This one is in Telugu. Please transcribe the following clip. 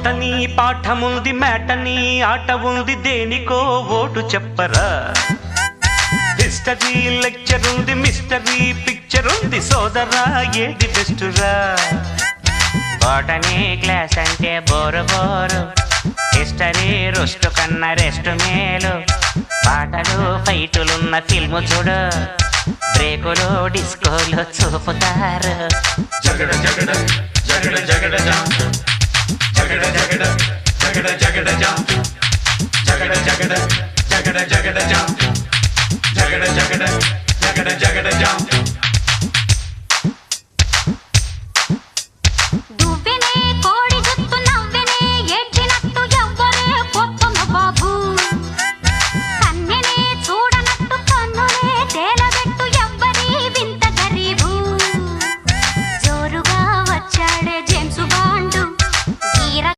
బోటనీ పాఠముంది మ్యాటనీ ఆట ఉంది దేనికో ఓటు చెప్పరా హిస్టరీ లెక్చర్ ఉంది మిస్టరీ పిక్చర్ ఉంది సోదరా ఏది బెస్టురా బోటనీ క్లాస్ అంటే బోరు బోరు హిస్టరీ రుస్టు కన్నా రెస్ట్ మేలు పాటలు ఫైటులున్న ఫిల్ము చూడు బ్రేకులు డిస్కోలు చూపుతారు జగడ జగడ జగడ జగడ జాం జగడ జగడ జగడ జగడ జాం జగడ జగడ జగడ జగడ జాం జగడ జగడ